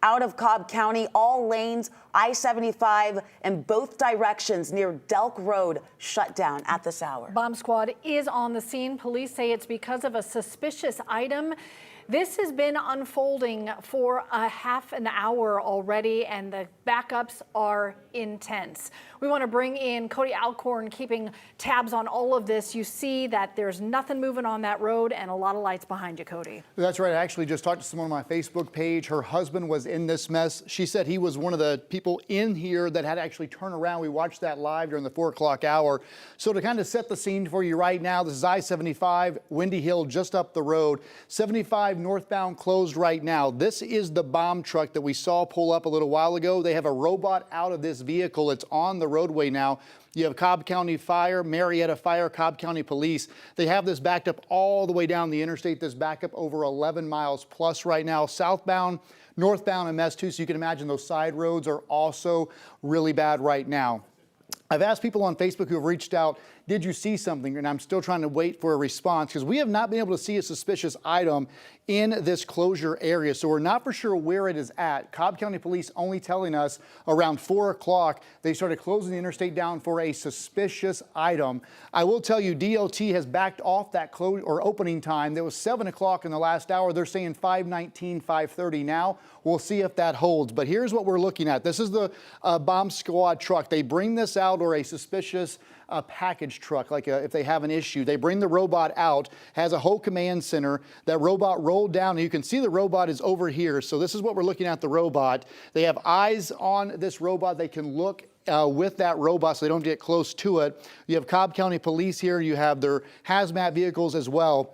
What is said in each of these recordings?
out of Cobb County. All lanes, I-75 in both directions near Delk Road shut down at this hour. Bomb squad is on the scene. Police say it's because of a suspicious item. This has been unfolding for a half an hour already, and the backups are intense. We want to bring in Cody Alcorn, keeping tabs on all of this. You see that there's nothing moving on that road and a lot of lights behind you, Cody. That's right. I actually just talked to someone on my Facebook page. Her husband was in this mess. She said he was one of the people in here that had to actually turn around. We watched that live during the 4 o'clock hour. So to kind of set the scene for you right now, this is I-75, Windy Hill, just up the road. 75 northbound closed right now. This is the bomb truck that we saw pull up a little while ago. They have a robot out of this vehicle. It's on the roadway now. You have Cobb County Fire, Marietta Fire, Cobb County Police. They have this backed up all the way down the interstate. This back up over 11 miles plus right now. Southbound, northbound, a mess too. So you can imagine those side roads are also really bad right now. I've asked people on Facebook who have reached out, did you see something? And I'm still trying to wait for a response because we have not been able to see a suspicious item in this closure area. So we're not for sure where it is at. Cobb County Police only telling us around 4 o'clock they started closing the interstate down for a suspicious item. I will tell you DOT has backed off that close or opening time. There was 7 o'clock in the last hour. They're saying 5:19, 5:30 now. We'll see if that holds. But here's what we're looking at. This is the bomb squad truck. They bring this out, or a suspicious package truck, like if they have an issue. They bring the robot out, has a whole command center. That robot rolled down, and you can see the robot is over here. So this is what we're looking at, the robot. They have eyes on this robot. They can look with that robot so they don't get close to it. You have Cobb County Police here. You have their hazmat vehicles as well.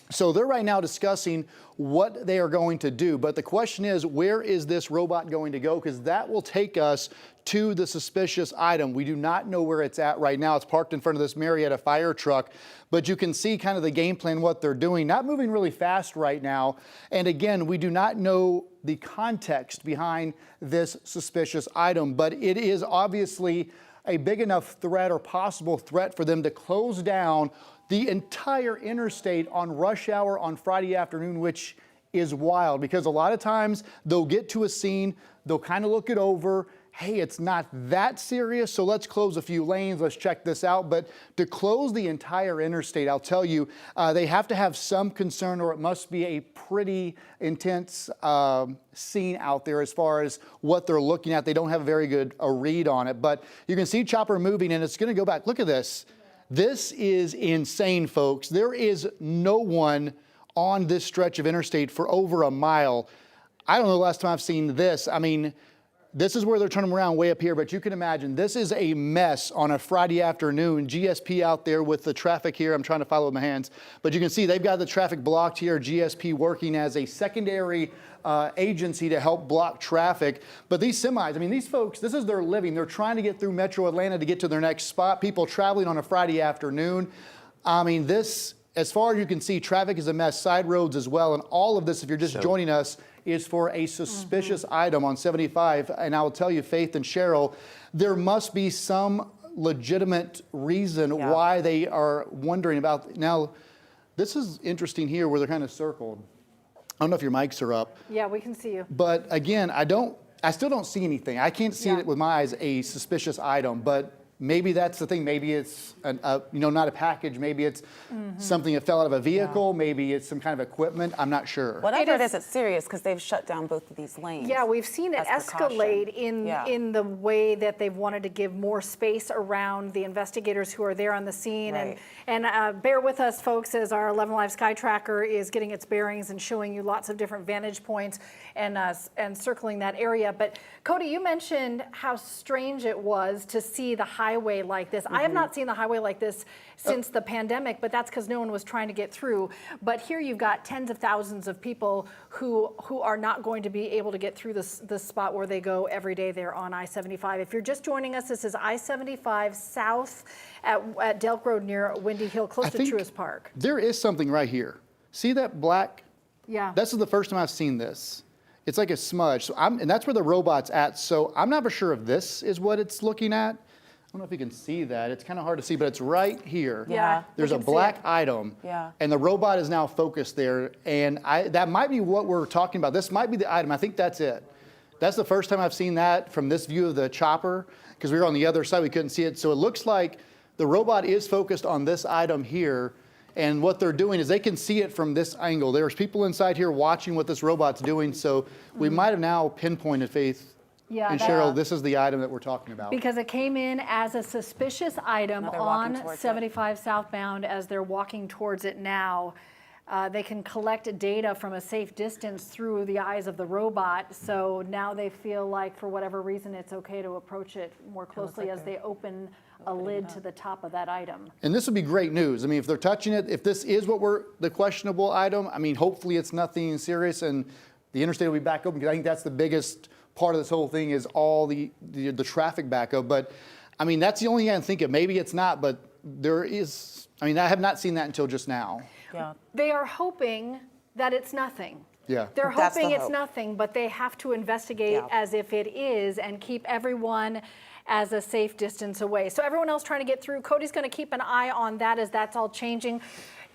So they're right now discussing what they are going to do. But the question is, where is this robot going to go? Because that will take us to the suspicious item. We do not know where it's at right now. It's parked in front of this Marietta fire truck. But you can see kind of the game plan, what they're doing. Not moving really fast right now. And again, we do not know the context behind this suspicious item. But it is obviously a big enough threat or possible threat for them to close down the entire interstate on rush hour on Friday afternoon, which is wild because a lot of times they'll get to a scene, they'll kind of look it over. Hey, it's not that serious, so let's close a few lanes. Let's check this out. But to close the entire interstate, I'll tell you, they have to have some concern, or it must be a pretty intense scene out there as far as what they're looking at. They don't have a very good read on it. But you can see chopper moving, and it's going to go back. Look at this. This is insane, folks. There is no one on this stretch of interstate for over a mile. I don't know the last time I've seen this. I mean, this is where they're turning around way up here, but you can imagine this is a mess on a Friday afternoon. GSP out there with the traffic here. I'm trying to follow with my hands, but you can see they've got the traffic blocked here. GSP working as a secondary agency to help block traffic. But these semis, I mean, these folks, this is their living. They're trying to get through Metro Atlanta to get to their next spot. People traveling on a Friday afternoon. I mean, this, as far as you can see, traffic is a mess, side roads as well. And all of this, if you're just joining us, is for a suspicious item on 75. And I will tell you, Faith and Cheryl, there must be some legitimate reason why they are wondering about. Now, this is interesting here where they're kind of circled. I don't know if your mics are up. Yeah, we can see you. But again, I still don't see anything. I can't see it with my eyes, a suspicious item, but maybe that's the thing. Maybe it's not a package. Maybe it's something that fell out of a vehicle. Maybe it's some kind of equipment. I'm not sure. Whatever it is, it's serious because they've shut down both of these lanes. Yeah, we've seen it escalate in the way that they've wanted to give more space around the investigators who are there on the scene. Right. And bear with us, folks, as our 11 Live Sky Tracker is getting its bearings and showing you lots of different vantage points and circling that area. But Cody, you mentioned how strange it was to see the highway like this. I have not seen the highway like this since the pandemic, but that's because no one was trying to get through. But here you've got tens of thousands of people who are not going to be able to get through this spot where they go every day there on I-75. If you're just joining us, this is I-75 south at Delk Road near Windy Hill, close to Truist Park. There is something right here. See that black? Yeah. This is the first time I've seen this. It's like a smudge. So and that's where the robot's at. So I'm not for sure if this is what it's looking at. I don't know if you can see that. It's kind of hard to see, but it's right here. Yeah. There's a black item. Yeah. And the robot is now focused there. And that might be what we're talking about. This might be the item. I think that's it. That's the first time I've seen that from this view of the chopper, because we were on the other side, we couldn't see it. So it looks like the robot is focused on this item here, and what they're doing is they can see it from this angle. There's people inside here watching what this robot's doing, so we might have now pinpointed, Faith and Cheryl, this is the item that we're talking about. Because it came in as a suspicious item on 75 southbound as they're walking towards it now. They can collect data from a safe distance through the eyes of the robot, so now they feel like, for whatever reason, it's okay to approach it more closely as they open a lid to the top of that item. And this would be great news. I mean, if they're touching it, if this is the questionable item, I mean, hopefully it's nothing serious and the interstate will be back open, because I think that's the biggest part of this whole thing is all the traffic backup. But I mean, that's the only thing I can think of. Maybe it's not, but there is, I mean, I have not seen that until just now. Yeah. They are hoping that it's nothing. Yeah. They're That's the hoping it's hope. nothing, but they have to investigate as if it is and keep everyone as a safe distance away. So everyone else trying to get through, Cody's going to keep an eye on that as that's all changing.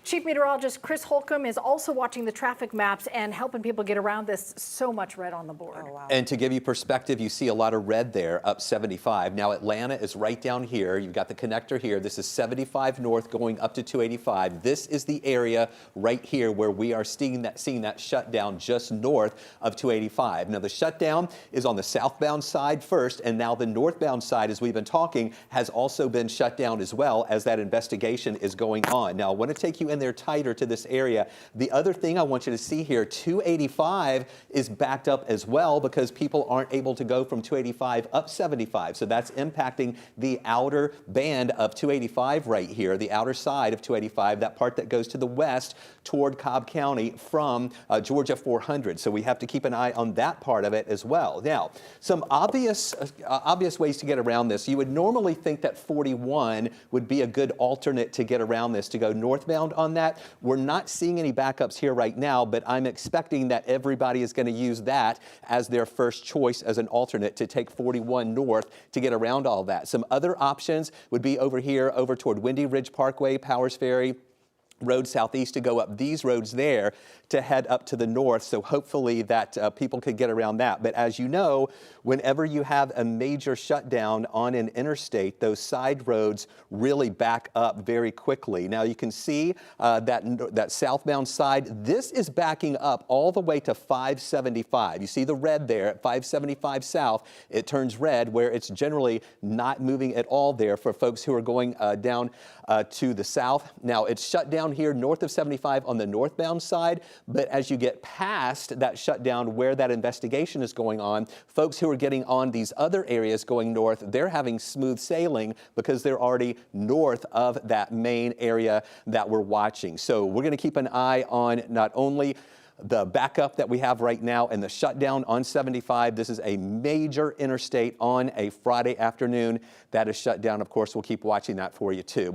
Chief Meteorologist Chris Holcomb is also watching the traffic maps and helping people get around this. So much red on the board. Oh, wow. And to give you perspective, you see a lot of red there up 75. Now Atlanta is right down here. You've got the connector here. This is 75 north going up to 285. This is the area right here where we are seeing that shutdown just north of 285. Now the shutdown is on the southbound side first, and now the northbound side, as we've been talking, has also been shut down as well as that investigation is going on. Now I want to take you in there tighter to this area. The other thing I want you to see here, 285 is backed up as well because people aren't able to go from 285 up 75. So that's impacting the outer band of 285 right here, the outer side of 285, that part that goes to the west toward Cobb County from Georgia 400. So we have to keep an eye on that part of it as well. Now, some obvious ways to get around this. You would normally think that 41 would be a good alternate to get around this, to go northbound on that. We're not seeing any backups here right now, but I'm expecting that everybody is going to use that as their first choice as an alternate to take 41 north to get around all that. Some other options would be over here, over toward Windy Ridge Parkway, Powers Ferry Road southeast, to go up these roads there to head up to the north. So hopefully that people could get around that. But as you know, whenever you have a major shutdown on an interstate, those side roads really back up very quickly. Now you can see that southbound side, this is backing up all the way to 575. You see the red there at 575 south. It turns red where it's generally not moving at all there for folks who are going down to the south. Now it's shut down here north of 75 on the northbound side, but as you get past that shutdown where that investigation is going on, folks who are getting on these other areas going north, they're having smooth sailing because they're already north of that main area that we're watching. So we're going to keep an eye on not only the backup that we have right now and the shutdown on 75. This is a major interstate on a Friday afternoon that is shut down. Of course, we'll keep watching that for you too.